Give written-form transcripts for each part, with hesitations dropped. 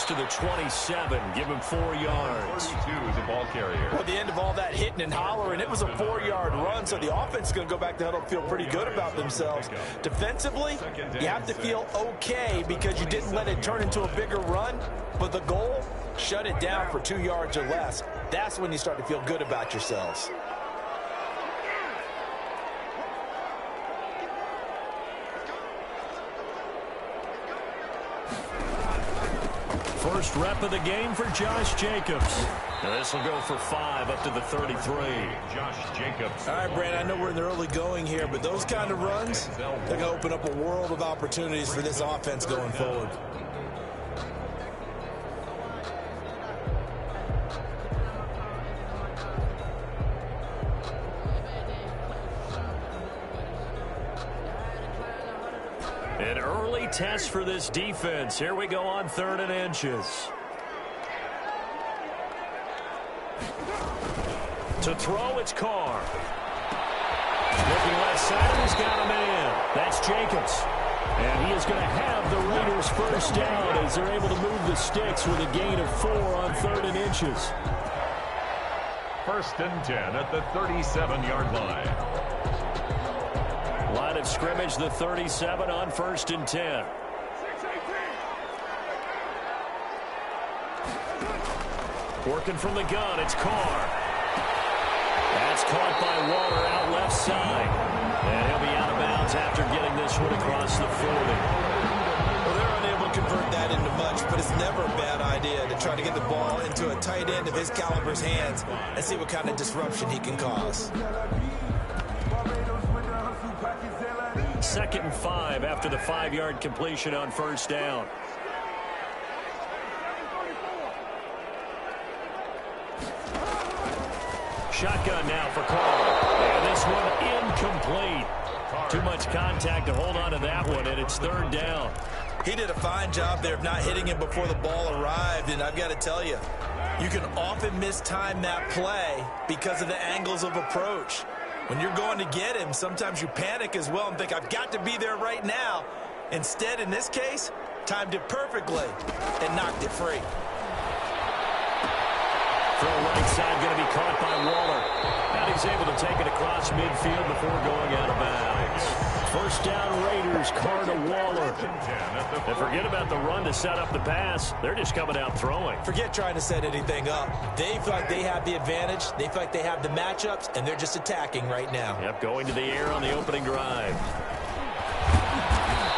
to the 27. Give him 4 yards. 32 is the ball carrier. Well, at the end of all that hitting and hollering, it was a 4-yard run, so the offense is going to go back to huddle and feel pretty good about themselves. Defensively, you have to feel okay because you didn't let it turn into a bigger run, but the goal, shut it down for 2 yards or less. That's when you start to feel good about yourselves. First rep of the game for Josh Jacobs. This will go for 5 up to the 33. Josh Jacobs. All right, Brandon, I know we're in the early going here, but those kind of runs, they're going to open up a world of opportunities for this offense going forward. An early test for this defense. Here we go on 3rd and inches. To throw, it's Carr. Looking left side, he's got a man. That's Jacobs. And he is going to have the Raiders first down as they're able to move the sticks with a gain of 4 on 3rd and inches. 1st and 10 at the 37-yard line. Line of scrimmage, the 37 on 1st and 10. Working from the gun, it's Carr. That's caught by Waller out left side. And he'll be out of bounds after getting this one across the 40. Well, they're unable to convert that into much, but it's never a bad idea to try to get the ball into a tight end of his caliber's hands and see what kind of disruption he can cause. 2nd and 5 after the 5-yard completion on 1st down. Shotgun now for Carr. And this one incomplete. Too much contact to hold on to that one, and it's 3rd down. He did a fine job there of not hitting him before the ball arrived, and I've got to tell you, you can often mistime that play because of the angles of approach. When you're going to get him, sometimes you panic as well and think, I've got to be there right now. Instead, in this case, timed it perfectly and knocked it free. Throw right side going to be caught by Waller. And he's able to take it across midfield before going out of bounds. First down Raiders, Carr to Waller. And forget about the run to set up the pass. They're just coming out throwing. Forget trying to set anything up. They feel like they have the advantage. They feel like they have the matchups, and they're just attacking right now. Yep, going to the air on the opening drive.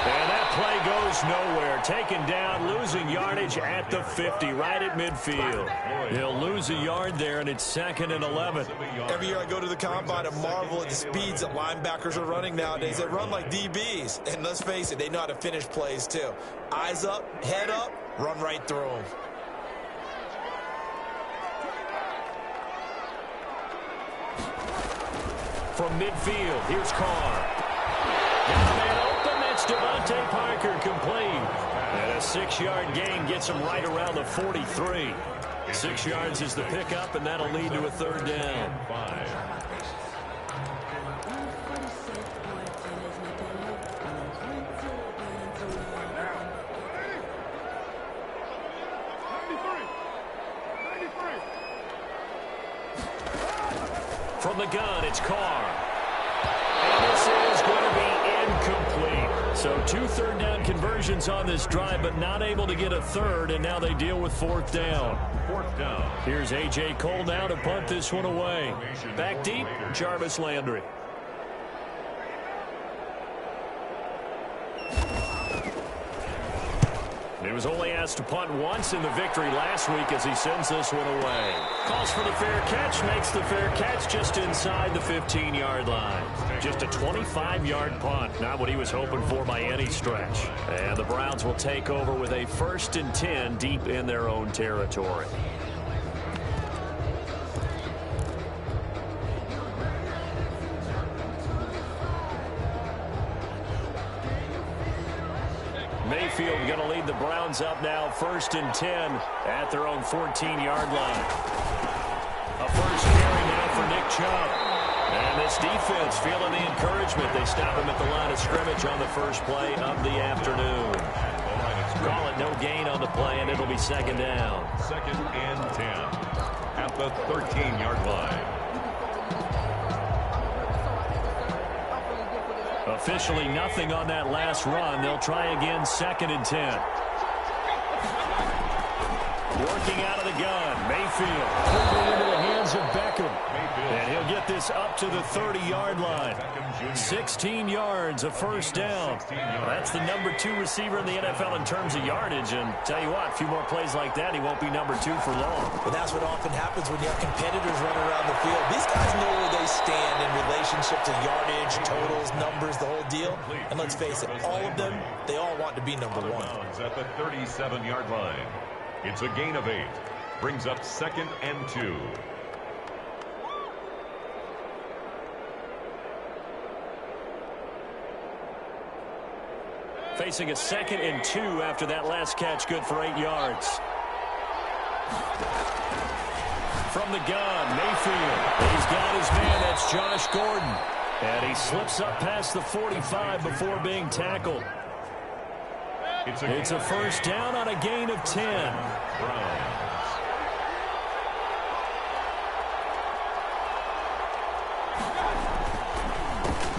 And that play goes nowhere. Taken down, losing yardage at the 50, right at midfield. He'll lose a yard there, and it's 2nd and 11. Every year I go to the combine and marvel at the speeds that linebackers are running nowadays. They run like DBs. And let's face it, they know how to finish plays too. Eyes up, head up, run right through them. From midfield, here's Carr. Got a man open, that's Devontae Parker complete. And a 6-yard gain gets him right around the 43. 6 yards is the pickup, and that'll lead to a 3rd down. From the gun, it's Carr. And this is going to be incomplete. So 2 3rd down conversions on this drive, but not able to get a 3rd, and now they deal with 4th down. 4th down. Here's A.J. Cole now to punt this one away. Back deep, Jarvis Landry. He was only asked to punt once in the victory last week as he sends this one away. Calls for the fair catch, makes the fair catch just inside the 15-yard line. Just a 25-yard punt, not what he was hoping for by any stretch. And the Browns will take over with a 1st and 10 deep in their own territory. Mayfield going to lead the Browns up now, 1st and 10 at their own 14-yard line. A first carry now for Nick Chubb. And this defense feeling the encouragement. They stop him at the line of scrimmage on the first play of the afternoon. Call it no gain on the play, and it'll be second down. 2nd and 10 at the 13-yard line. Officially nothing on that last run. They'll try again, 2nd and 10. Working out of the gun, Mayfield. Quickly into the hands of Beckham. And he'll get this up to the 30-yard line. 16 yards, a first down. That's the number 2 receiver in the NFL in terms of yardage. And tell you what, a few more plays like that, he won't be number 2 for long. Well, that's what often happens when you have competitors running around the field. These guys know where they stand in relationship to yardage, totals, numbers, the whole deal. And let's face it, all of them, they all want to be number 1. At the 37-yard line. It's a gain of 8. Brings up 2nd and 2. Facing a 2nd and 2 after that last catch, good for 8 yards. From the gun, Mayfield. He's got his man, that's Josh Gordon. And he slips up past the 45 before being tackled. It's a first down on a gain of 10.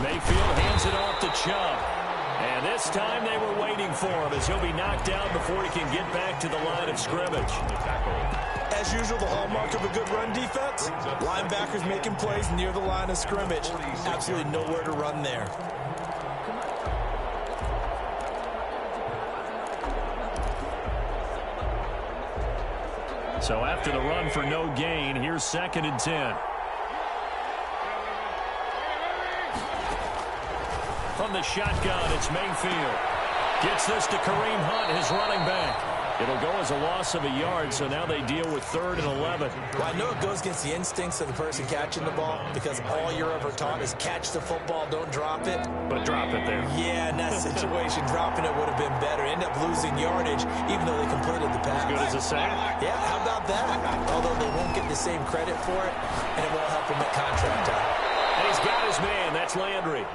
Mayfield hands it off to Chubb. And this time they were waiting for him as he'll be knocked down before he can get back to the line of scrimmage. As usual, the hallmark of a good run defense, linebackers making plays near the line of scrimmage. Absolutely nowhere to run there. So after the run for no gain, here's 2nd and 10. From the shotgun, it's Mayfield. Gets this to Kareem Hunt, his running back. It'll go as a loss of a yard, so now they deal with 3rd and 11. Well, I know it goes against the instincts of the person catching the ball because all you're ever taught is catch the football, don't drop it. But drop it there. Yeah, in that situation, dropping it would have been better. End up losing yardage, even though they completed the pass. As good as a sack. Yeah, how about that? Although they won't get the same credit for it, and it won't help them at contract time. And he's got his man. That's Landry.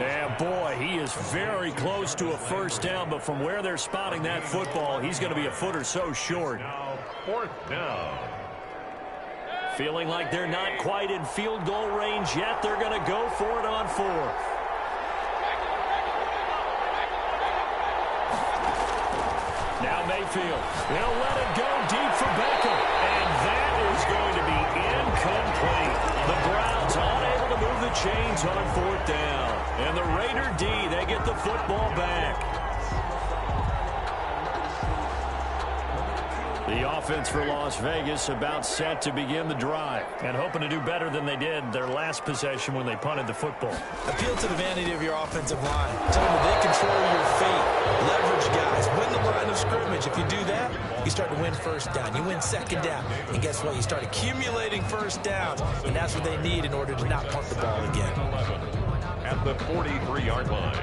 And, boy, he is very close to a first down, but from where they're spotting that football, he's going to be a foot or so short. Now 4th down. Feeling like they're not quite in field goal range yet. They're going to go for it on 4th. Now Mayfield. They'll let it go deep for Beckham. And that is going to be incomplete. The Browns unable to move the chains on 4th down. And the Raider D, they get the football back. The offense for Las Vegas about set to begin the drive and hoping to do better than they did their last possession when they punted the football. Appeal to the vanity of your offensive line. Tell them they control your fate. Leverage guys. Win the line of scrimmage. If you do that, you start to win first down. You win second down. And guess what? You start accumulating first downs. And that's what they need in order to not punt the ball again. At the 43-yard line.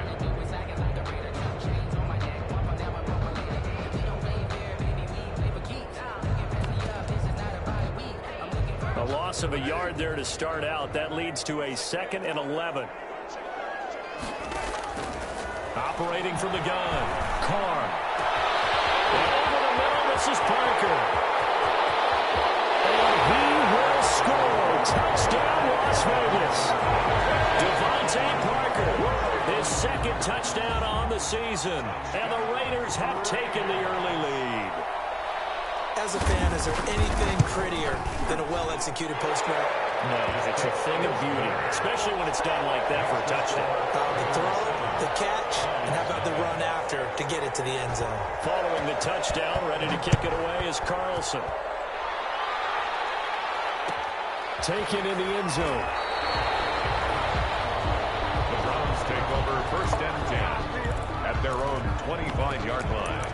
A loss of a yard there to start out. That leads to a 2nd and 11. Operating from the gun. Carr. Over the middle, this is Parker. And he will score. Touchdown, Las Vegas. Devontae Parker, his 2nd touchdown on the season. And the Raiders have taken the early lead. As a fan, is there anything prettier than a well-executed post route? No, it's a thing of beauty, especially when it's done like that for a touchdown. The throw, the catch, and how about the run after to get it to the end zone? Following the touchdown, ready to kick it away is Carlson. Taken in the end zone. The Browns take over 1st and 10 at their own 25-yard line.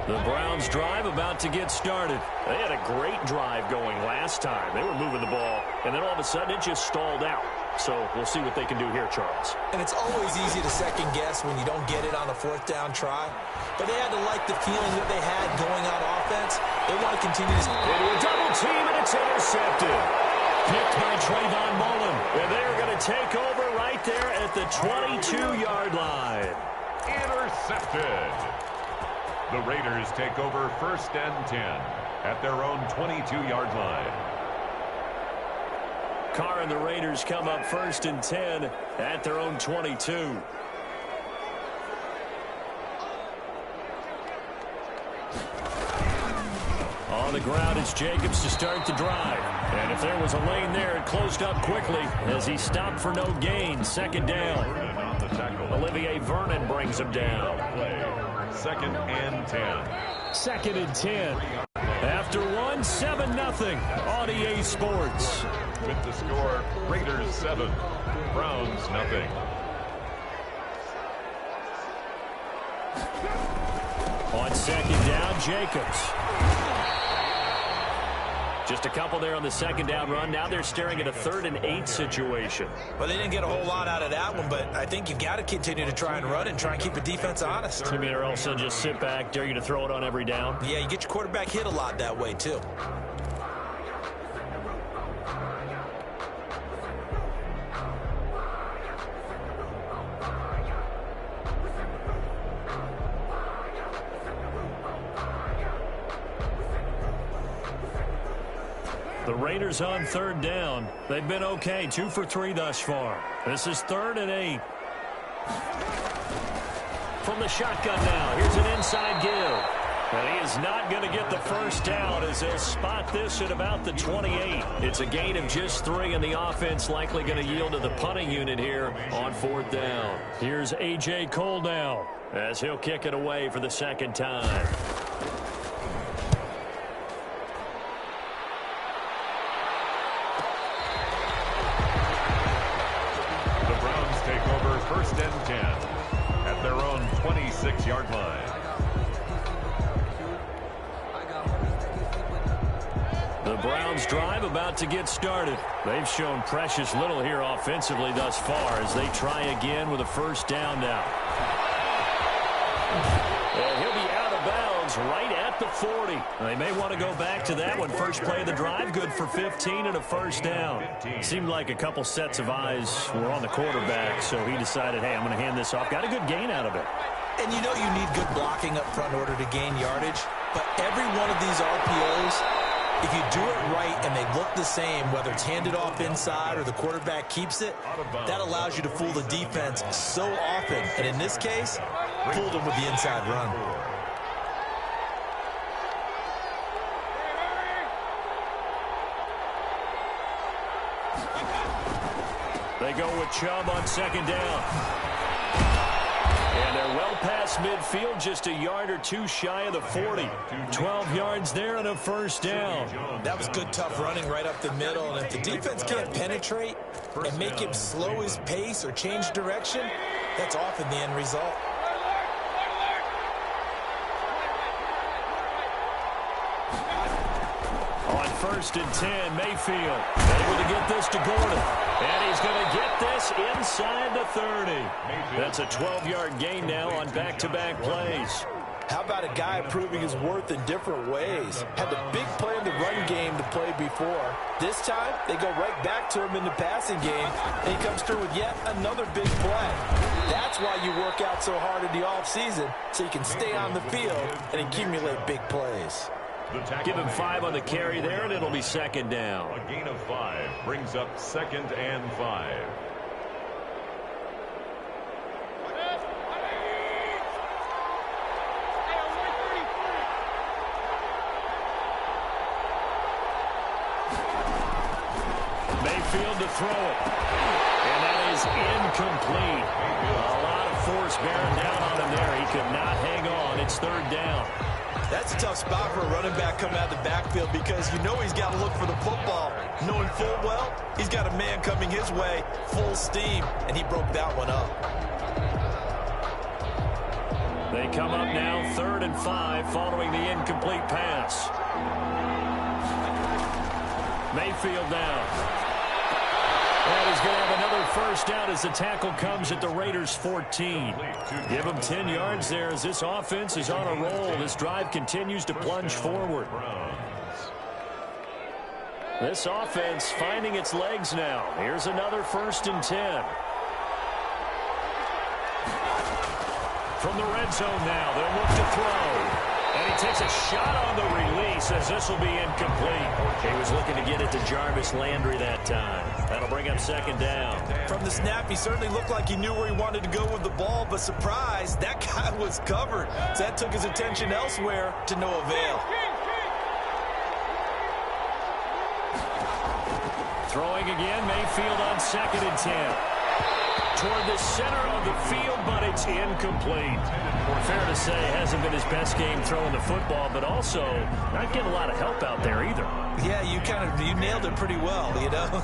The Browns drive about to get started. They had a great drive going last time. They were moving the ball, and then all of a sudden it just stalled out. So we'll see what they can do here, Charles. And it's always easy to second guess when you don't get it on a fourth down try. But they had to like the feeling that they had going on offense. They want to continue to... Into a double team, and it's intercepted. Picked by Trayvon Mullen. And they're going to take over right there at the 22-yard line. Intercepted. The Raiders take over 1st and 10 at their own 22-yard line. Carr and the Raiders come up 1st and 10 at their own 22. On the ground, it's Jacobs to start the drive. And if there was a lane there, it closed up quickly as he stopped for no gain. 2nd down. Olivier Vernon brings him down. 2nd and 10. 2nd and 10. After 7-0 on EA Sports. With the score, Raiders 7, Browns nothing. On 2nd down, Jacobs. Just a couple there on the 2nd down run. Now they're staring at a 3rd and 8 situation. Well, they didn't get a whole lot out of that one, but I think you've got to continue to try and run and try and keep the defense honest. I mean, or else they'll just sit back, dare you to throw it on every down. Yeah, you get your quarterback hit a lot that way, too. The Raiders on 3rd down. They've been okay, 2 for 3 thus far. This is 3rd and 8. From the shotgun now, here's an inside give. And he is not going to get the first down as they'll spot this at about the 28. It's a gain of just 3, and the offense likely going to yield to the punting unit here on 4th down. Here's A.J. Cole now as he'll kick it away for the 2nd time. Take over 1st and 10 at their own 26-yard line. The Browns drive about to get started. They've shown precious little here offensively thus far as they try again with a 1st down now. And he'll be out of bounds right at the 40. They may want to go back to that one. First play of the drive, good for 15 and a 1st down. Seemed like a couple sets of eyes were on the quarterback, so he decided, hey, I'm going to hand this off. Got a good gain out of it. And you know you need good blocking up front in order to gain yardage. But every one of these RPOs, if you do it right and they look the same, whether it's handed off inside or the quarterback keeps it, that allows you to fool the defense so often. And in this case, fooled them with the inside run. They go with Chubb on 2nd down. And they're well past midfield, just a yard or 2 shy of the 40. 12 yards there and a 1st down. That was good, tough running right up the middle. And if the defense can't penetrate and make him slow his pace or change direction, that's often the end result. On 1st and 10, Mayfield able to get this to Gordon. And he's going to get this inside the 30. That's a 12-yard gain now on back-to-back plays. How about a guy proving his worth in different ways? Had the big play in the run game to play before. This time, they go right back to him in the passing game, and he comes through with yet another big play. That's why you work out so hard in the offseason, so you can stay on the field and accumulate big plays. Give him 5 on the carry there, and it'll be 2nd down. A gain of 5 brings up 2nd and 5. Mayfield to throw it. And that is incomplete. A lot of force bearing down on him there. He could not hang on. It's 3rd down. That's a tough spot for a running back coming out of the backfield because you know he's got to look for the football. Knowing full well, he's got a man coming his way, full steam, and he broke that one up. They come up now 3rd and 5 following the incomplete pass. Mayfield down. And he's going to have another first down as the tackle comes at the Raiders' 14. Give him 10 yards there as this offense is on a roll. This drive continues to plunge forward. This offense finding its legs now. Here's another 1st and 10. From the red zone now, they'll look to throw. And he takes a shot on the release as this will be incomplete. He was looking to get it to Jarvis Landry that time. That'll bring up 2nd down. From the snap, he certainly looked like he knew where he wanted to go with the ball, but surprise, that guy was covered. So that took his attention elsewhere to no avail. Throwing again, Mayfield on 2nd and 10. Toward the center of the field, but it's incomplete. Fair to say, hasn't been his best game throwing the football, but also not getting a lot of help out there either. Yeah, you nailed it pretty well, you know.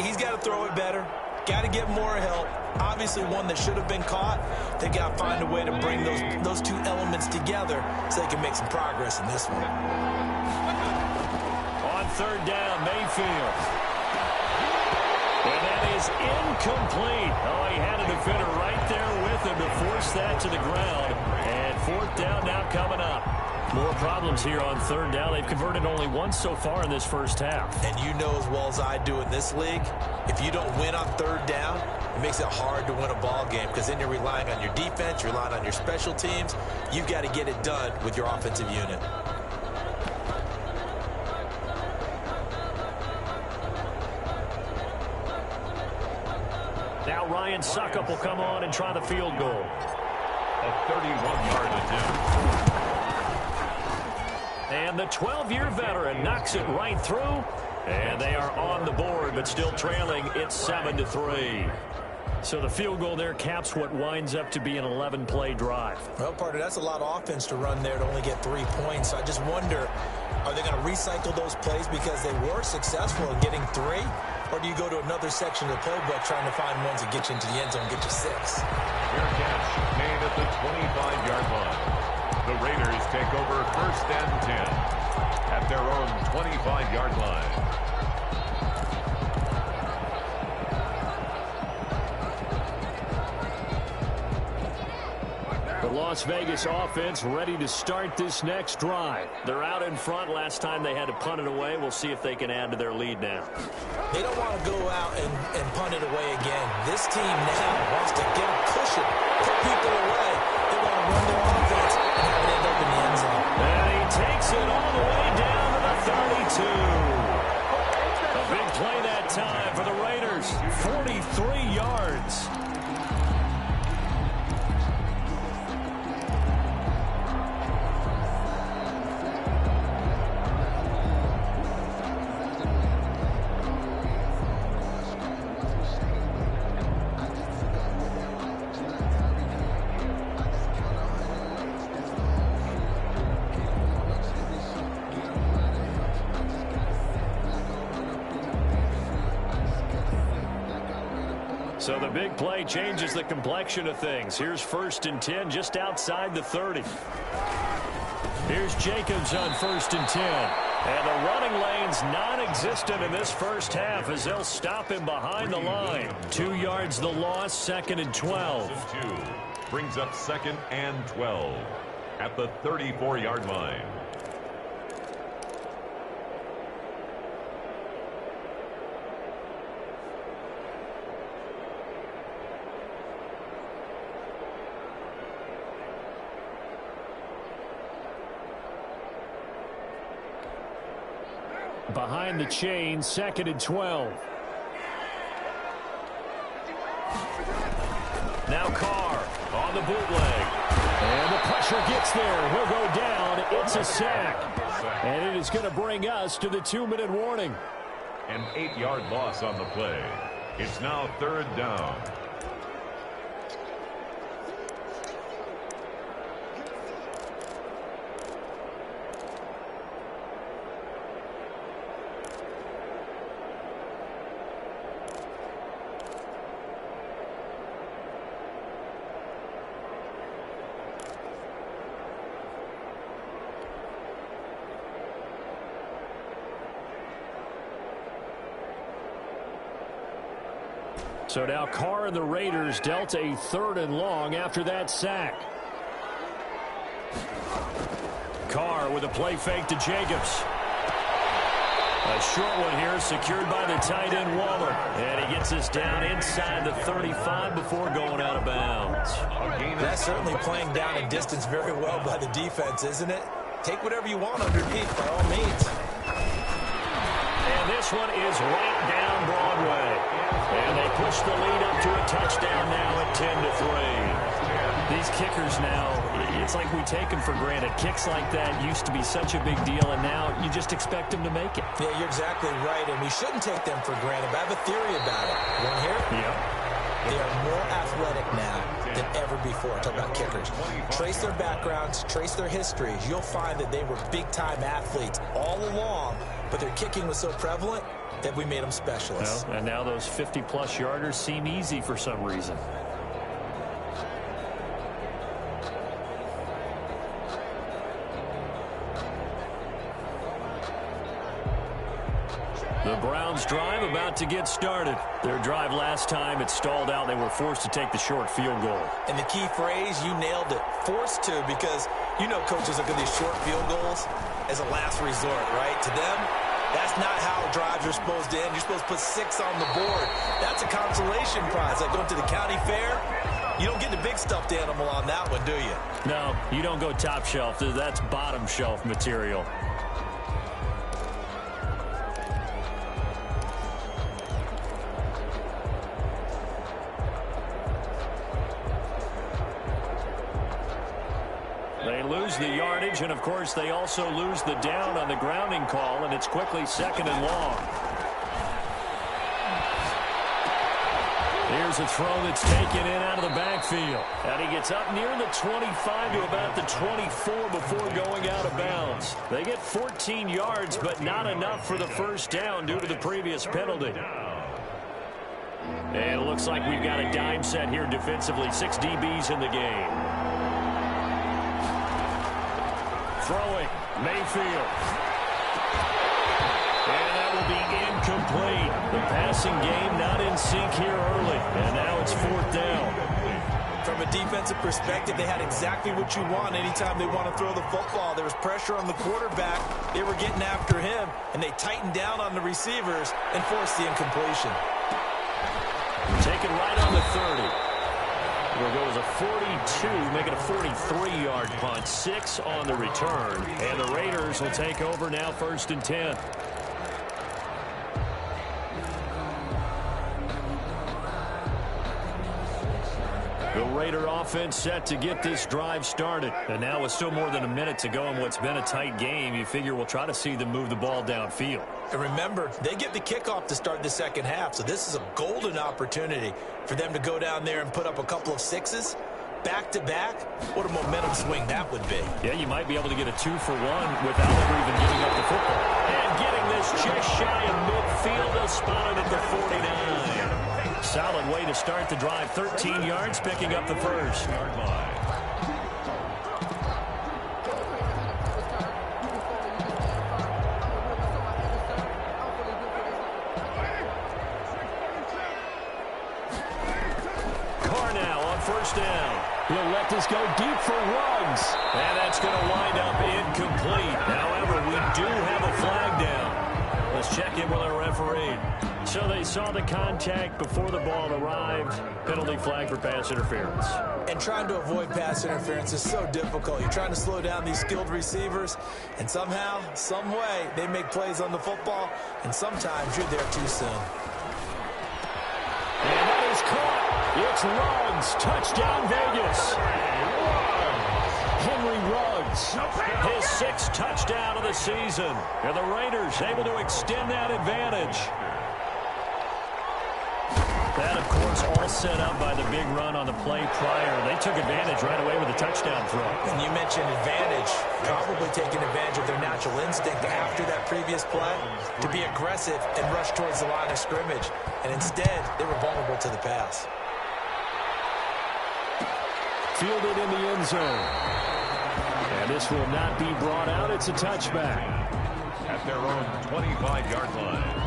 He's got to throw it better. Got to get more help. Obviously one that should have been caught. They got to find a way to bring those two elements together so they can make some progress in this one. On 3rd down, Mayfield. And that is incomplete. Oh, he had a defender right there with him to force that to the ground. And 4th down now coming up. More problems here on 3rd down. They've converted only once so far in this first half. And you know as well as I do in this league, if you don't win on 3rd down, it makes it hard to win a ball game because then you're relying on your defense, you're relying on your special teams. You've got to get it done with your offensive unit. Now Ryan Suckup will come on and try the field goal. A 31-yard attempt. And the 12-year veteran knocks it right through. And they are on the board, but still trailing. It's 7-3. So the field goal there caps what winds up to be an 11-play drive. Well, partner, that's a lot of offense to run there to only get 3 points. So I just wonder, are they going to recycle those plays because they were successful in getting 3? Or do you go to another section of the playbook trying to find ones that get you into the end zone and get you 6? Fair catch made at the 25-yard line. The Raiders take over 1st and 10 at their own 25-yard line. The Las Vegas offense ready to start this next drive. They're out in front. Last time they had to punt it away. We'll see if they can add to their lead now. They don't want to go out and punt it away again. This team now wants to get a cushion, put people away. They want to run their offense and have it end up in the end zone. And he takes it all the way down to the 32. A big play that time for the Raiders. 43 yards. So the big play changes the complexion of things. Here's 1st and 10 just outside the 30. Here's Jacobs on 1st and 10. And the running lane's non-existent in this first half as they'll stop him behind the line. 2 yards the loss, 2nd and 12. Brings up 2nd and 12 at the 34-yard line. Behind the chain, 2nd and 12. Now Carr on the bootleg. And the pressure gets there. He'll go down. It's a sack. And it is going to bring us to the 2-minute warning. An 8-yard loss on the play. It's now 3rd down. So now Carr and the Raiders dealt a 3rd and long after that sack. Carr with a play fake to Jacobs. A short one here secured by the tight end Waller. And he gets us down inside the 35 before going out of bounds. That's certainly playing down in distance very well by the defense, isn't it? Take whatever you want underneath, by all means. And this one is right down Broadway. And they push the lead up to a touchdown now at 10-3. These kickers now, it's like we take them for granted. Kicks like that used to be such a big deal, and now you just expect them to make it. Yeah, you're exactly right, and we shouldn't take them for granted. But I have a theory about it. You want to hear it? Yep. They are more athletic now than ever before. Talk about kickers. Trace their backgrounds, trace their histories. You'll find that they were big-time athletes all along, but their kicking was so prevalent that we made them specialists. Well, and now those 50-plus yarders seem easy for some reason. The Browns drive about to get started. Their drive last time, it stalled out. They were forced to take the short field goal. And the key phrase, you nailed it, forced to, because you know coaches look at these short field goals as a last resort, right? To them, that's not how drives are supposed to end. You're supposed to put 6 on the board. That's a consolation prize. Like going to the county fair, you don't get the big stuffed animal on that one, do you? No, you don't go top shelf. That's bottom shelf material. They lose the yardage, and, of course, they also lose the down on the grounding call, and it's quickly 2nd and long. Here's a throw that's taken in out of the backfield. And he gets up near the 25 to about the 24 before going out of bounds. They get 14 yards, but not enough for the first down due to the previous penalty. And it looks like we've got a dime set here defensively. 6 DBs in the game. Throwing, Mayfield. And that will be incomplete. The passing game not in sync here early. And now it's 4th down. From a defensive perspective, they had exactly what you want anytime they want to throw the football. There was pressure on the quarterback. They were getting after him, and they tightened down on the receivers and forced the incompletion. Taken right on the 30. We'll go as a 42, making a 43-yard punt. 6 on the return. And the Raiders will take over now 1st and 10. The Raider offense set to get this drive started. And now with still more than a minute to go in what's been a tight game, you figure we'll try to see them move the ball downfield. And remember, they get the kickoff to start the second half, so this is a golden opportunity for them to go down there and put up a couple of 6s back-to-back. What a momentum swing that would be. Yeah, you might be able to get a 2-for-1 without ever even giving up the football. And getting this just shy of midfield, spotted at the 49. Solid way to start the drive. 13 yards, picking up the first. Carr now on 1st down. He'll let this go deep for Ruggs. And that's going to wind up incomplete. However, we do have a flag down. Let's check in with our referee. So they saw the contact before the ball arrived. Penalty flag for pass interference. And trying to avoid pass interference is so difficult. You're trying to slow down these skilled receivers, and somehow, some way, they make plays on the football, and sometimes you're there too soon. And that is caught. It's Ruggs. Touchdown, Vegas. Henry Ruggs, his 6th touchdown of the season. And the Raiders able to extend that advantage. That, of course, all set up by the big run on the play prior. They took advantage right away with a touchdown throw. And you mentioned advantage, probably taking advantage of their natural instinct after that previous play to be aggressive and rush towards the line of scrimmage. And instead, they were vulnerable to the pass. Fielded in the end zone. And this will not be brought out. It's a touchback. At their own 25-yard line.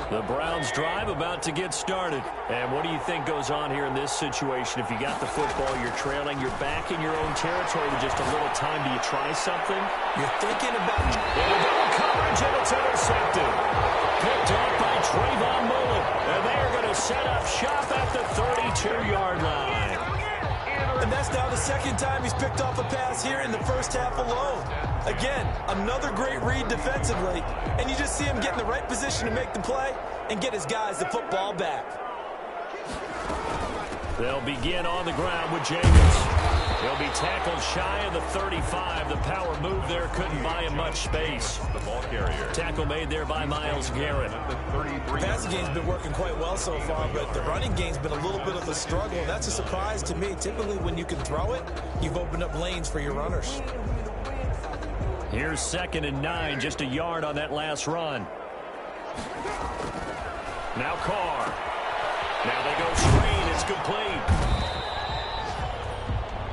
The Browns drive about to get started. And what do you think goes on here in this situation? If you got the football, you're trailing, you're back in your own territory with just a little time. Do you try something? You're thinking about... Double coverage, and it's intercepted. Picked off by Trayvon Mullen. And they are going to set up shop at the 32-yard line. And that's now the second time he's picked off a pass here in the first half alone. Again, another great read defensively, and you just see him get in the right position to make the play and get his guys the football back. They'll begin on the ground with Jacobs. He'll be tackled shy of the 35. The power move there couldn't buy him much space. The ball carrier. Tackle made there by Myles Garrett. The passing game's been working quite well so far, but the running game's been a little bit of a struggle. That's a surprise to me. Typically, when you can throw it, you've opened up lanes for your runners. Here's 2nd and 9, just a yard on that last run. Now Carr. Now they go straight. It's complete.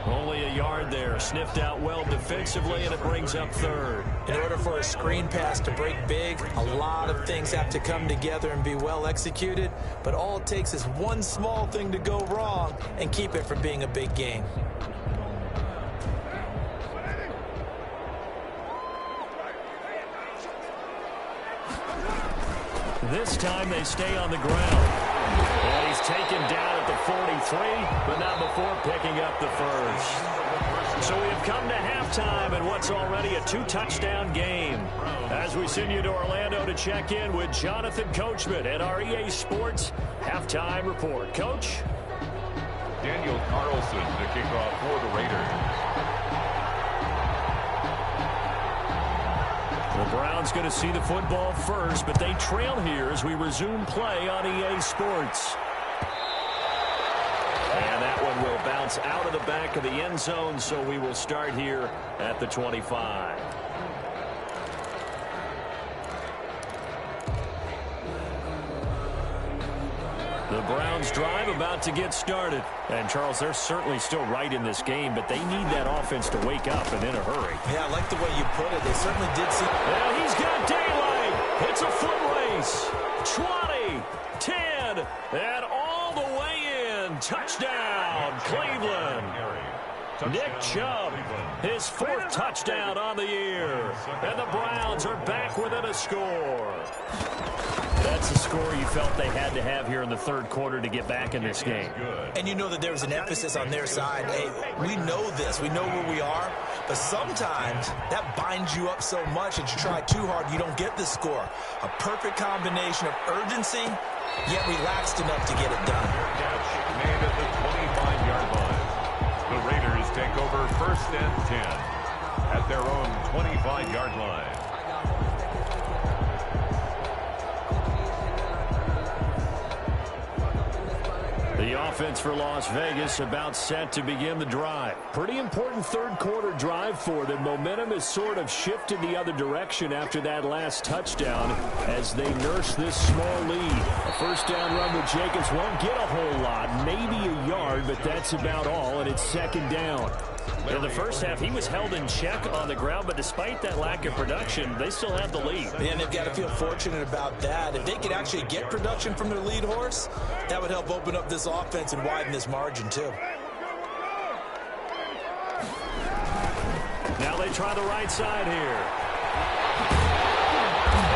Only a yard there. Sniffed out well defensively, and it brings up 3rd. In order for a screen pass to break big, a lot of things have to come together and be well executed, but all it takes is one small thing to go wrong and keep it from being a big game. This time they stay on the ground. And he's taken down at the 43, but not before picking up the first. So we have come to halftime in what's already a 2-touchdown game. As we send you to Orlando to check in with Jonathan Coachman at our EA Sports Halftime Report. Coach? Daniel Carlson to kick off for the Raiders. The Browns going to see the football first, but they trail here as we resume play on EA Sports. And that one will bounce out of the back of the end zone, so we will start here at the 25. The Browns drive about to get started. And, Charles, they're certainly still right in this game, but they need that offense to wake up and in a hurry. Yeah, I like the way you put it. They certainly did see... Yeah, he's got daylight. It's a foot race. 20, 10, and all the way in. Touchdown, Cleveland. Nick Chubb, his 4th touchdown on the year. And the Browns are back within a score. That's the score you felt they had to have here in the 3rd quarter to get back in this game. And you know that there was an emphasis on their side. Hey, we know this. We know where we are. But sometimes that binds you up so much that you try too hard, you don't get the score. A perfect combination of urgency, yet relaxed enough to get it done. Catch made at the 25-yard line. The Raiders take over 1st and 10 at their own 25-yard line. The offense for Las Vegas about set to begin the drive. Pretty important 3rd quarter drive for them. Momentum has sort of shifted the other direction after that last touchdown as they nurse this small lead. A 1st down run with Jacobs won't get a whole lot, maybe a yard, but that's about all, and it's 2nd down. In the first half, he was held in check on the ground, but despite that lack of production, they still have the lead. And they've got to feel fortunate about that. If they could actually get production from their lead horse, that would help open up this offense and widen this margin, too. Now they try the right side here.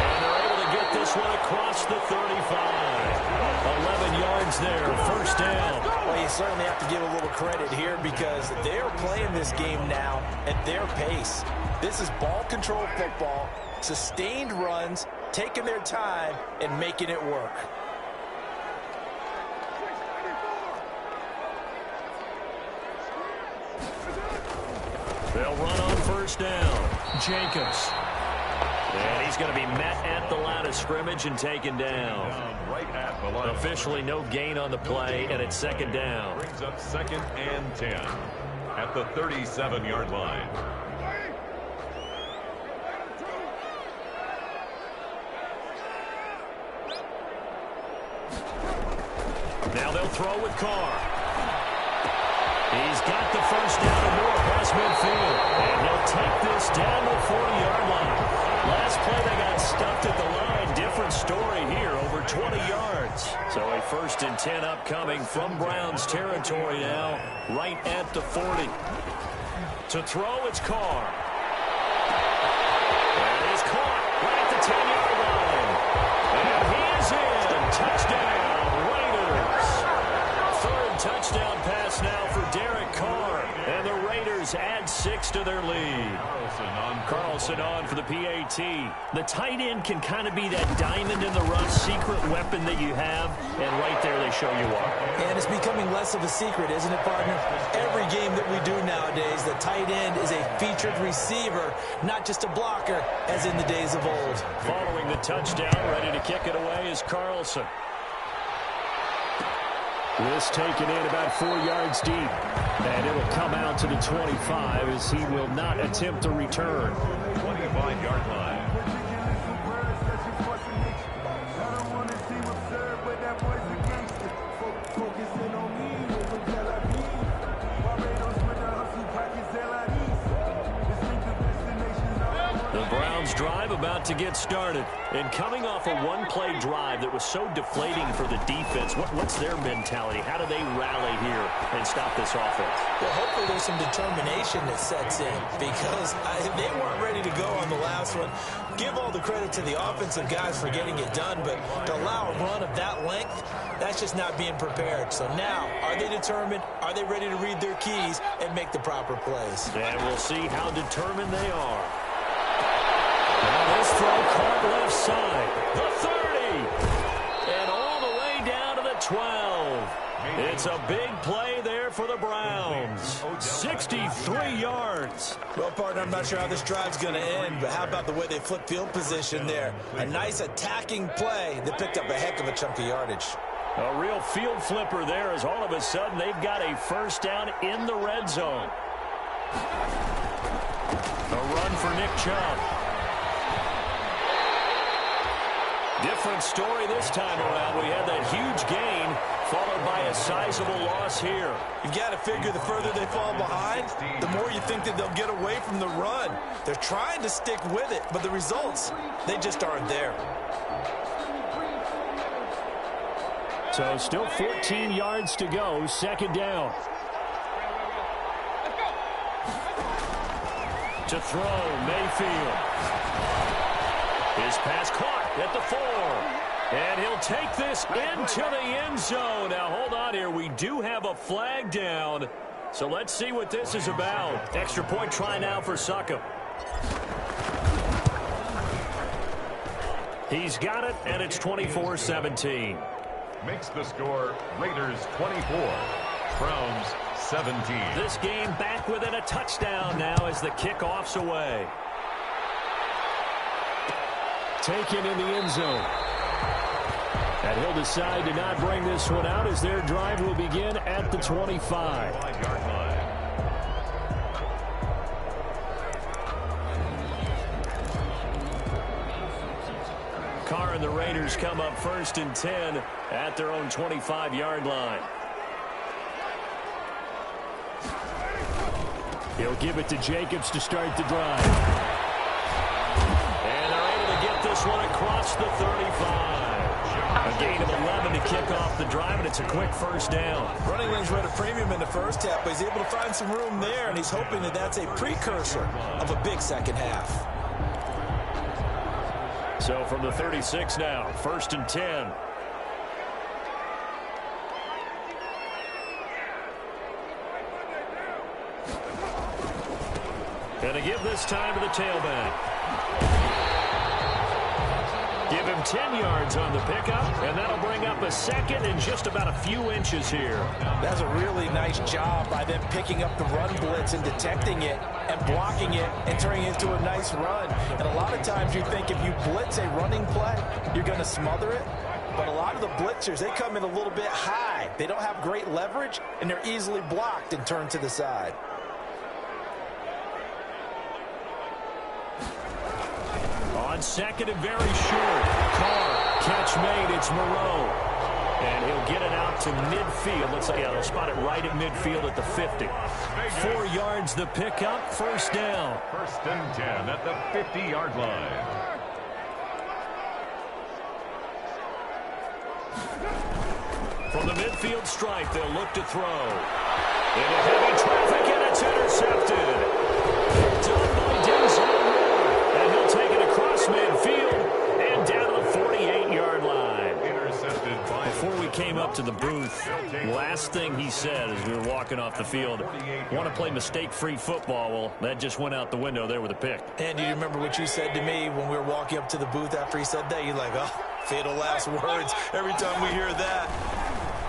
And they're able to get this one across the 35. 11 yards there, 1st down. Well, you certainly have to give a little credit here because they're playing this game now at their pace. This is ball control football, sustained runs, taking their time, and making it work. They'll run on 1st down. Jacobs. And he's going to be met at the line of scrimmage and taken down. Right at the line. Officially no gain on the play, and it's 2nd down. Brings up 2nd and 10 at the 37-yard line. Now they'll throw with Carr. He's got the 1st down and more past midfield. And he'll take this down the 40-yard line. Last play they got stuffed at the line. Different story here. Over first and 10 upcoming from Browns territory now, right at the 40. To throw, it's Carr. And he's caught right at the 10-yard line. And he is in. Touchdown, Raiders. Third touchdown pass now for Derek Carr. And the Raiders add 6 to their lead. Carlson on for the PAT. The tight end can kind of be that diamond in the rough secret weapon that you have, and right there they show you why. And it's becoming less of a secret, isn't it, partner? Every game that we do nowadays, the tight end is a featured receiver, not just a blocker, as in the days of old. Following the touchdown, ready to kick it away is Carlson. This taken in about 4 yards deep. And it'll come out to the 25 as he will not attempt to return. 25-yard line. The Browns drive about to get started. And coming off a one-play drive that was so deflating for the defense, what's their mentality? How do they rally here and stop this offense? Well, hopefully there's some determination that sets in because they weren't ready to go on the last one. Give all the credit to the offensive guys for getting it done, but to allow a run of that length, that's just not being prepared. So now, are they determined? Are they ready to read their keys and make the proper plays? And we'll see how determined they are. Now this throw caught left side. The 30. And all the way down to the 12. It's a big play there for the Browns. 63 yards. Well, partner, I'm not sure how this drive's going to end, but how about the way they flip field position there? A nice attacking play that picked up a heck of a chunk of yardage. A real field flipper there as all of a sudden they've got a first down in the red zone. A run for Nick Chubb. Different story this time around. We had that huge gain followed by a sizable loss here. You've got to figure the further they fall behind, the more you think that they'll get away from the run. They're trying to stick with it, but the results, they just aren't there. So still 14 yards to go, second down. To throw, Mayfield. His pass caught at the 4. And he'll take this into the end zone. Now, hold on here. We do have a flag down. So let's see what this is about. Extra point try now for Succop. He's got it, and it's 24-17. Makes the score Raiders 24, Browns 17. This game back within a touchdown now as the kickoff's away. Taken in the end zone. And he'll decide to not bring this one out as their drive will begin at the 25. 5-yard line. Carr and the Raiders come up first and 10 at their own 25-yard line. He'll give it to Jacobs to start the drive. And they're able to get this one across the 35. A gain of 11 to kick off the drive, and it's a quick first down. Running lanes were at a premium in the first half, but he's able to find some room there, and he's hoping that that's a precursor of a big second half. So from the 36 now, first and 10. And to give this time to the tailback. Give him 10 yards on the pickup, and that'll bring up a second and just about a few inches here. That's a really nice job by them picking up the run blitz and detecting it and blocking it and turning it into a nice run. And a lot of times you think if you blitz a running play, you're going to smother it. But a lot of the blitzers, they come in a little bit high. They don't have great leverage, and they're easily blocked and turned to the side. On second and very short. Carr, catch made. It's Moreau. And he'll get it out to midfield. Let's say they'll spot it right at midfield at the 50. 4 yards the pickup, first down. First and 10 at the 50-yard line. From the midfield stripe, they'll look to throw. Into heavy traffic, and it's intercepted. Done by Denzel Ward. And he'll take it across midfield and down to the 48-yard line. Intercepted by... Before we came up to the booth, last thing he said as we were walking off the field, want to play mistake-free football. Well, that just went out the window there with a pick. And do you remember what you said to me when we were walking up to the booth after he said that? You're like, oh, fatal last words. Every time we hear that,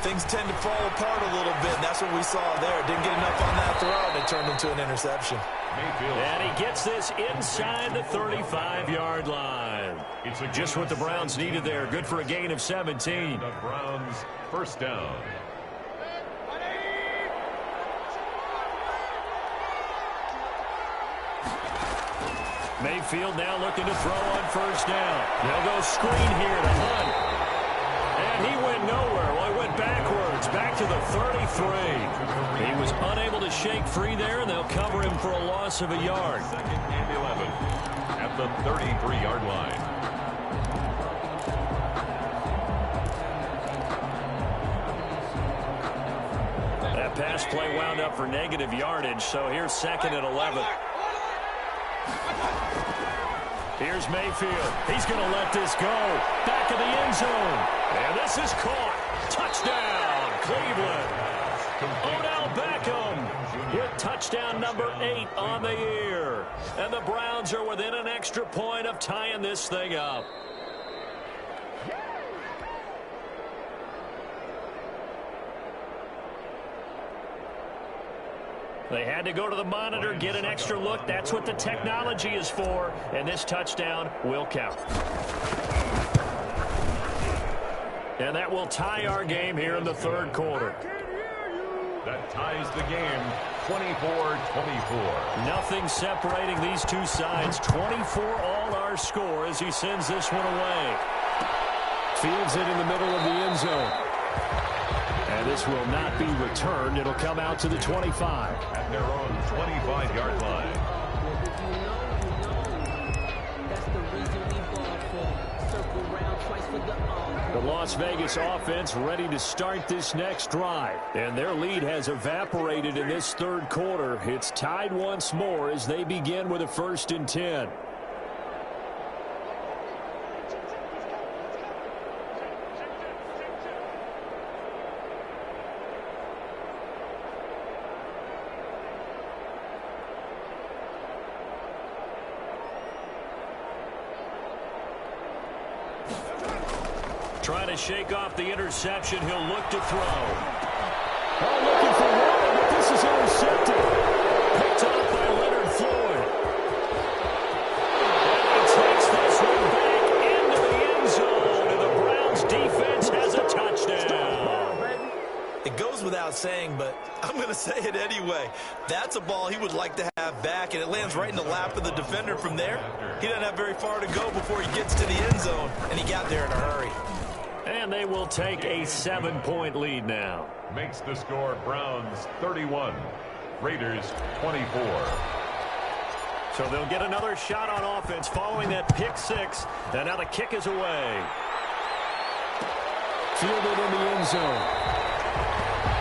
things tend to fall apart a little bit, and that's what we saw there. Didn't get enough on that throw, and it turned into an interception. And he gets this inside the 35-yard line. It's just what the Browns needed there. Good for a gain of 17. The Browns first down. Mayfield now looking to throw on first down. They'll go screen here to Hunt. And he went nowhere. Well, he went backwards, back to the 33. He was unable to shake free there, and they'll cover him for a loss of a yard. Second and 11 at the 33-yard line. That pass play wound up for negative yardage, so here's second and 11. Here's Mayfield. He's going to let this go. Back of the end zone. And this is caught. Touchdown, Cleveland. Odell Beckham with touchdown number 8 on the year. And the Browns are within an extra point of tying this thing up. They had to go to the monitor, get an extra look. That's what the technology is for. And this touchdown will count. And that will tie our game here in the third quarter. That ties the game 24-24. Nothing separating these two sides. 24 all our score as he sends this one away. Fields it in the middle of the end zone. And this will not be returned. It'll come out to the 25. At their own 25-yard line. The Las Vegas offense ready to start this next drive. And their lead has evaporated in this third quarter. It's tied once more as they begin with a 1st and 10. Trying to shake off the interception. He'll look to throw. Oh, looking for one, but this is intercepted. Picked off by Leonard Floyd. And he takes this one back into the end zone. And the Browns defense has a touchdown. It goes without saying, but I'm going to say it anyway. That's a ball he would like to have back, and it lands right in the lap of the defender from there. He doesn't have very far to go before he gets to the end zone, and he got there in a hurry. And they will take a 7-point lead now. Makes the score Browns 31, Raiders 24. So they'll get another shot on offense following that pick 6. And now the kick is away. Fielded in the end zone.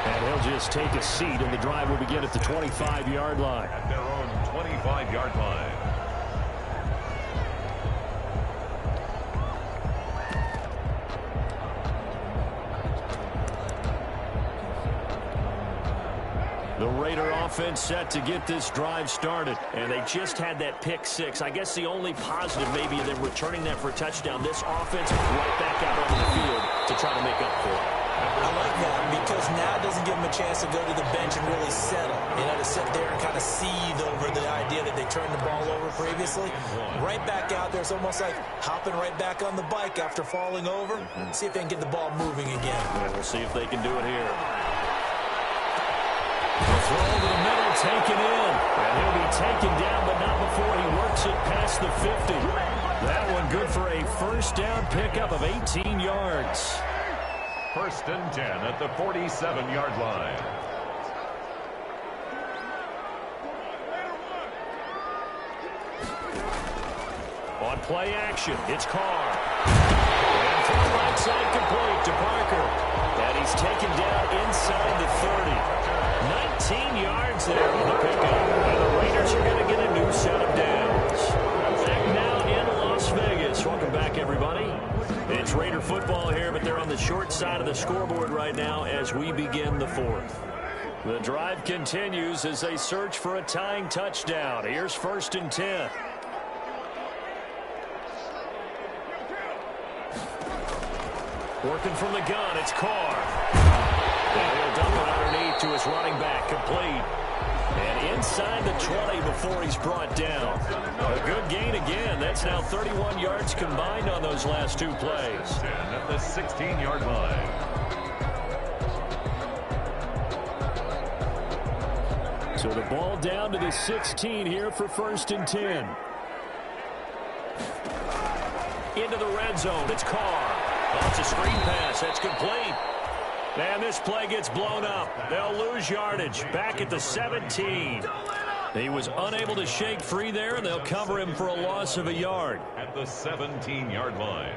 And he'll just take a seat, and the drive will begin at the 25-yard line. At their own 25-yard line. The Raider offense set to get this drive started. And they just had that pick 6. I guess the only positive maybe of them returning that for a touchdown. This offense right back out onto the field to try to make up for it. I like that because now it doesn't give them a chance to go to the bench and really settle. You know, to sit there and kind of seethe over the idea that they turned the ball over previously. Right back out there. It's almost like hopping right back on the bike after falling over. See if they can get the ball moving again. And we'll see if they can do it here. The throw to the middle, taken in. And he'll be taken down, but not before he works it past the 50. That one good for a first down pickup of 18 yards. 1st and 10 at the 47-yard line. On play action, it's Carr. And from the right side complete to Parker. And he's taken down inside the 30. 19 yards there on the pickup. And the Raiders are going to get a new set of downs. Back now in Las Vegas. Welcome back, everybody. It's Raider football here, but they're on the short side of the scoreboard right now as we begin the fourth. The drive continues as they search for a tying touchdown. Here's 1st and 10. Working from the gun, it's Carr. And he'll dump it underneath to his running back, complete. And inside the 20 before he's brought down. A good gain again. That's now 31 yards combined on those last two plays. And at the 16-yard line. So the ball down to the 16 here for 1st and 10. Into the red zone, it's Carr. Oh, it's a screen pass. That's complete. And this play gets blown up. They'll lose yardage. Back at the 17. He was unable to shake free there, and they'll cover him for a loss of a yard. At the 17-yard line.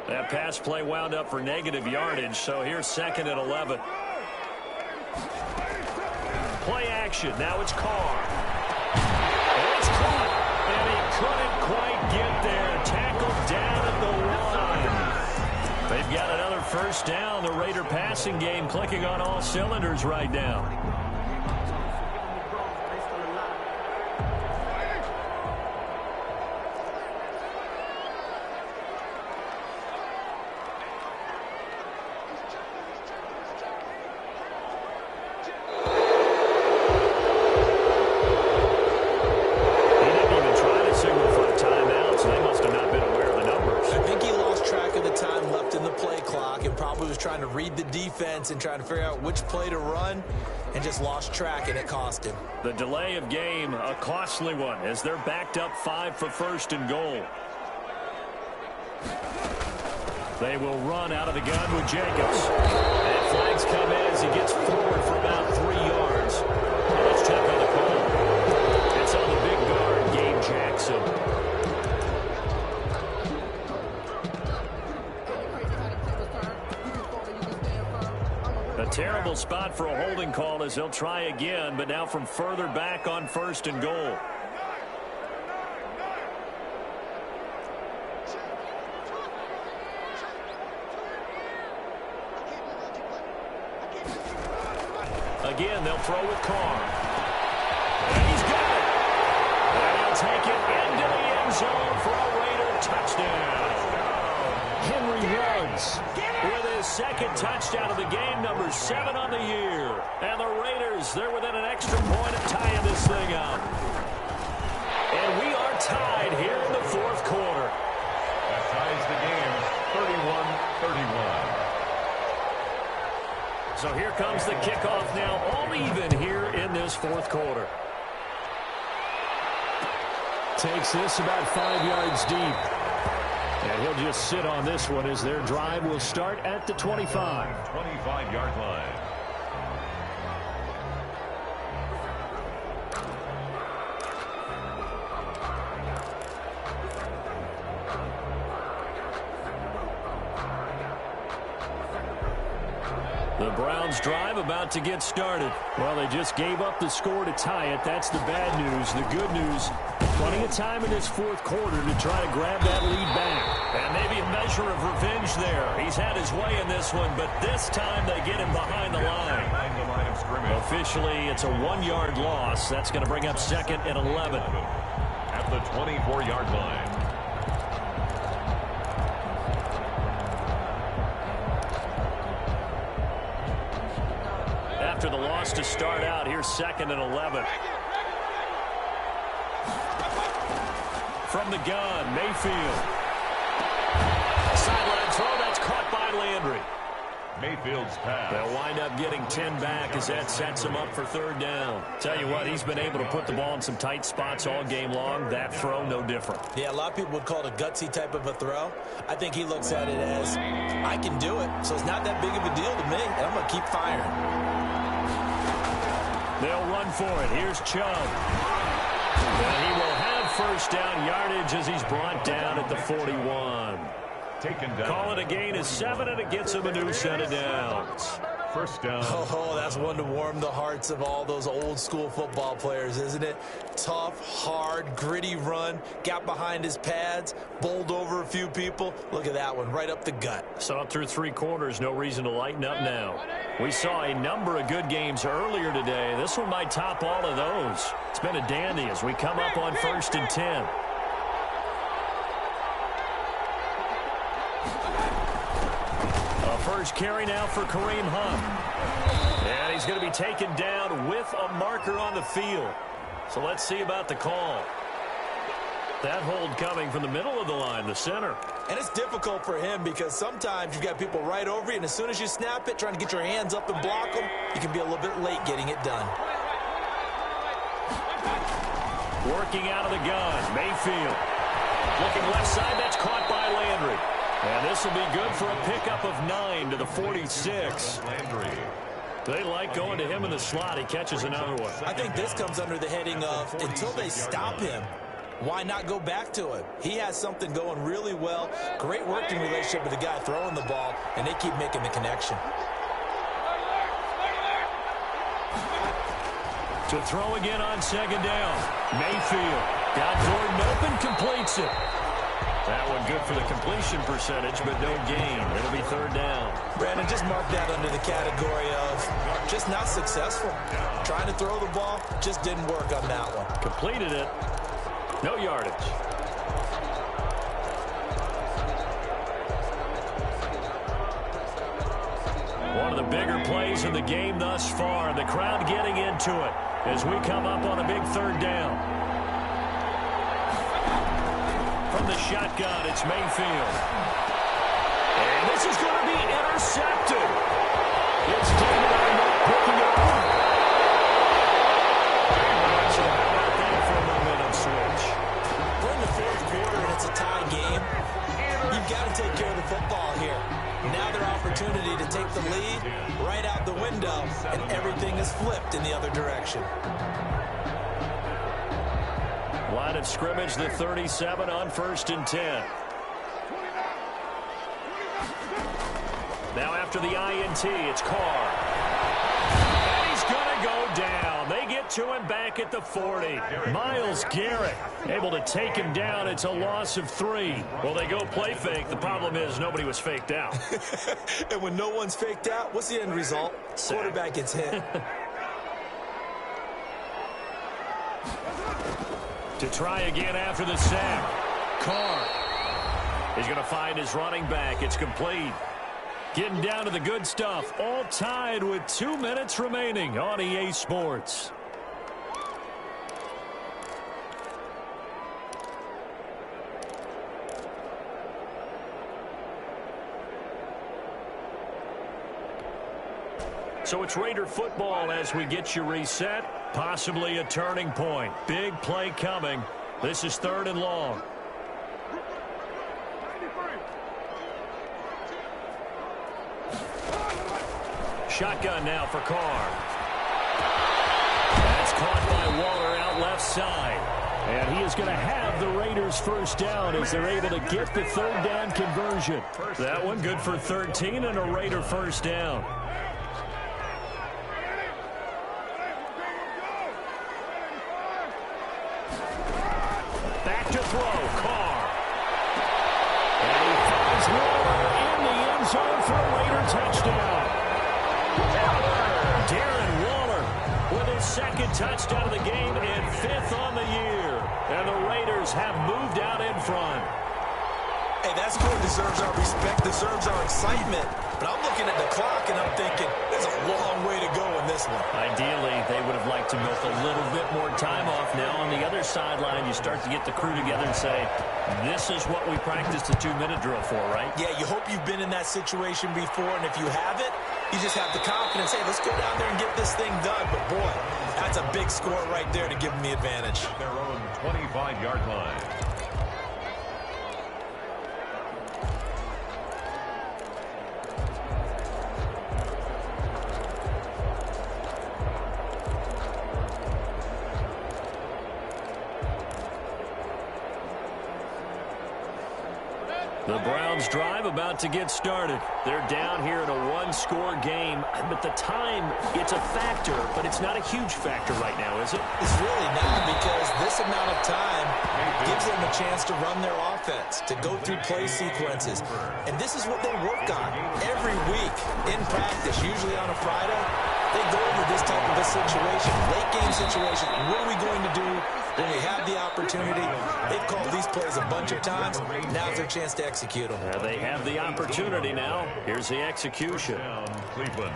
That pass play wound up for negative yardage, so here's 2nd and 11. Play action. Now it's Carr. And it's caught. And he couldn't quite get there. Tackled down at the 1. They've got another 1st down. The Raider passing game clicking on all cylinders right now. And trying to figure out which play to run and just lost track, and it cost him. The delay of game, a costly one, as they're backed up 5 for 1st and goal. They will run out of the gun with Jacobs. And flags come in as he gets forward for about 3 yards. And let's check on the call. It's on the big guard, Gabe Jackson. A terrible spot for a holding call as they'll try again, but now from further back on 1st and goal. Again, they'll throw with Carr. And he's got it. And he'll take it into the end zone for a Raider touchdown. Henry Ruggs with his 2nd touchdown of the game, number 7 on the year. And the Raiders, they're within an extra point of tying this thing up. And we are tied here in the 4th quarter. That ties the game 31-31. So here comes the kickoff now, all even here in this 4th quarter. Takes this about 5 yards deep. And he'll just sit on this one as their drive will start at the 25. 25-yard line. The Browns drive about to get started. Well, they just gave up the score to tie it. That's the bad news. The good news, plenty of time in this 4th quarter to try to grab that lead back. And maybe a measure of revenge there. He's had his way in this one, but this time they get him behind the line. Behind the line of scrimmage. Officially, it's a 1-yard loss. That's going to bring up 2nd and 11. At the 24-yard line. After the loss to start out, here's 2nd and 11. From the gun, Mayfield. Sideline throw, that's caught by Landry. Mayfield's pass. They'll wind up getting 10 back as that sets him up for 3rd down. Tell you what, he's been able to put the ball in some tight spots all game long. That throw, no different. Yeah, a lot of people would call it a gutsy type of a throw. I think he looks at it as, I can do it, so it's not that big of a deal to me, and I'm going to keep firing. They'll run for it. Here's Chubb. And he will have 1st down yardage as he's brought down at the 41. taken down. Call it a gain of 7, and it gets him a new set of downs. First down. Oh, that's one to warm the hearts of all those old school football players, isn't it? Tough, hard, gritty run, got behind his pads, bowled over a few people. Look at that one, right up the gut. Saw it through 3 quarters, no reason to lighten up now. We saw a number of good games earlier today. This one might top all of those. It's been a dandy as we come up on 1st and 10. First carry now for Kareem Hunt. And he's going to be taken down with a marker on the field. So let's see about the call. That hold coming from the middle of the line, the center. And it's difficult for him because sometimes you've got people right over you, and as soon as you snap it, trying to get your hands up and block them, you can be a little bit late getting it done. Working out of the gun, Mayfield. Looking left side, that's caught by Landry. And this will be good for a pickup of 9 to the 46. Landry. They like going to him in the slot. He catches another one. I think this comes under the heading of until they stop him, why not go back to him? He has something going really well. Great working relationship with the guy throwing the ball, and they keep making the connection. To throw again on 2nd down. Mayfield got Jordan open, completes it. That one good for the completion percentage, but no gain. It'll be 3rd down. Brandon, just mark that under the category of just not successful. Trying to throw the ball, just didn't work on that one. Completed it. No yardage. One of the bigger plays in the game thus far. The crowd getting into it as we come up on a big 3rd down. From the shotgun, it's Mayfield. And this is going to be intercepted. It's David Arnott picking it up. So how about that for a momentum switch? We're in the 4th quarter, and it's a tie game. You've got to take care of the football here. Now their opportunity to take the lead right out the window, and everything is flipped in the other direction. Line of scrimmage, the 37 on 1st and 10. Now after the INT, it's Carr. And he's going to go down. They get to him back at the 40. Myles Garrett able to take him down. It's a loss of 3. Well, they go play fake. The problem is nobody was faked out. And when no one's faked out, what's the end result? Quarterback gets hit. To try again after the sack. Carr. He's going to find his running back. It's complete. Getting down to the good stuff. All tied with 2 minutes remaining on EA Sports. So it's Raider football as we get you reset. Possibly a turning point. Big play coming. This is 3rd and long. Shotgun now for Carr. That's caught by Waller out left side. And he is going to have the Raiders' first down as they're able to get the 3rd down conversion. That one good for 13 and a Raider first down. Back to throw, Carr. And he finds Waller in the end zone for a Raider touchdown. Darren Waller with his 2nd touchdown of the game and 5th on the year. And the Raiders have moved out in front. Hey, that score deserves our respect, deserves our excitement. But I'm looking at the clock, and I'm thinking, there's a long way to go in this one. Ideally, they would have liked to milk a little bit more time off. Now, on the other sideline, you start to get the crew together and say, this is what we practiced the 2-minute drill for, right? Yeah, you hope you've been in that situation before, and if you haven't, you just have the confidence, hey, let's go down there and get this thing done. But, boy, that's a big score right there to give them the advantage. Their own 25-yard line. The Browns drive about to get started. They're down here in a one-score game, but the time, it's a factor, but it's not a huge factor right now, is it? It's really not, because this amount of time gives them a chance to run their offense, to go through play sequences. And this is what they work on every week in practice, usually on a Friday. They go over this type of a situation, late-game situation. What are we going to do when we have the opportunity? They've called these plays a bunch of times. Now's their chance to execute them. They have the opportunity now. Here's the execution. Cleveland.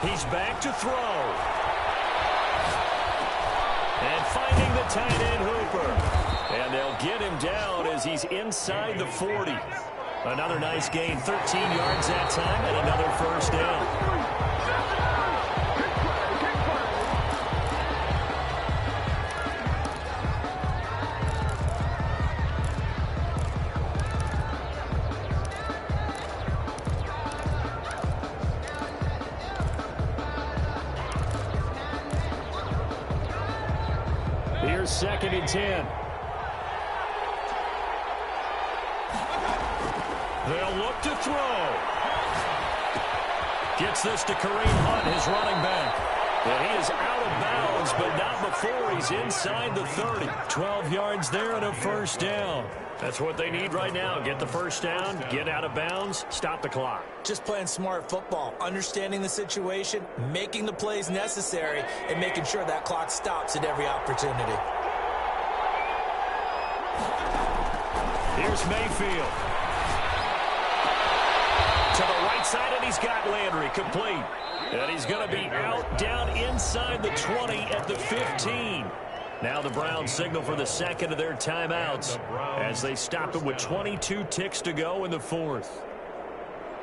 He's back to throw. And finding the tight end Hooper. And they'll get him down as he's inside the 40. Another nice gain, 13 yards that time, and another first down. Here's 2nd and 10. They'll look to throw. Gets this to Kareem Hunt, his running back. And he is out of bounds, but not before he's inside the 30. 12 yards there and a first down. That's what they need right now. Get the first down, get out of bounds, stop the clock. Just playing smart football, understanding the situation, making the plays necessary, and making sure that clock stops at every opportunity. Here's Mayfield. To the right side, and he's got Landry complete. And he's going to be out down inside the 20 at the 15. Now the Browns signal for the second of their timeouts as they stop it with 22 ticks to go in the fourth.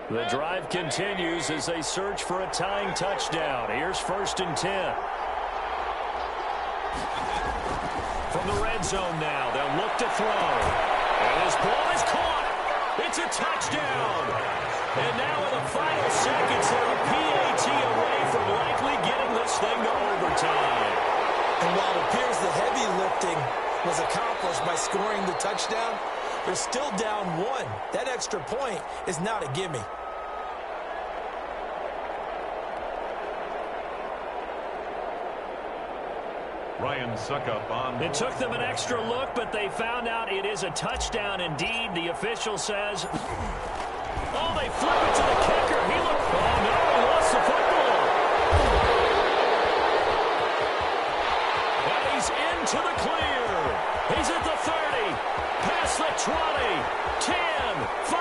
The drive continues as they search for a tying touchdown. Here's 1st and 10. From the red zone now, they'll look to throw. And his ball is caught. It's a touchdown. And now in the final seconds, they're a PAT away from likely getting this thing to overtime. And while it appears the heavy lifting was accomplished by scoring the touchdown, they're still down 1. That extra point is not a gimme. Ryan Suckup on. It took them an extra look, but they found out it is a touchdown indeed. The official says, oh, they flip it to the kicker. He looked, oh no, he lost the football. And he's into the clear. He's at the 30, past the 20, 10, 5.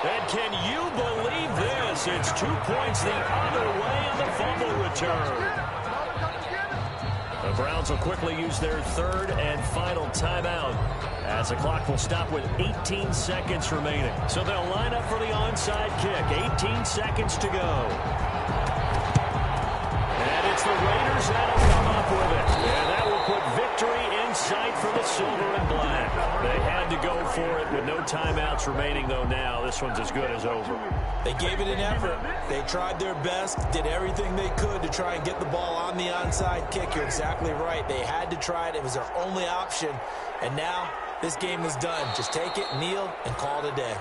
And can you believe this? It's 2 points the other way on the fumble return. The Browns will quickly use their third and final timeout as the clock will stop with 18 seconds remaining. So they'll line up for the onside kick. 18 seconds to go. And it's the Raiders that'll come up with it. And that will put victory in sight for the silver and black. They had to go for it with no timeouts remaining, though now this one's as good as over. They gave it an effort. They tried their best, did everything they could to try and get the ball on the onside kick. You're exactly right. They had to try it. It was their only option. And now this game is done. Just take it, kneel, and call it a day.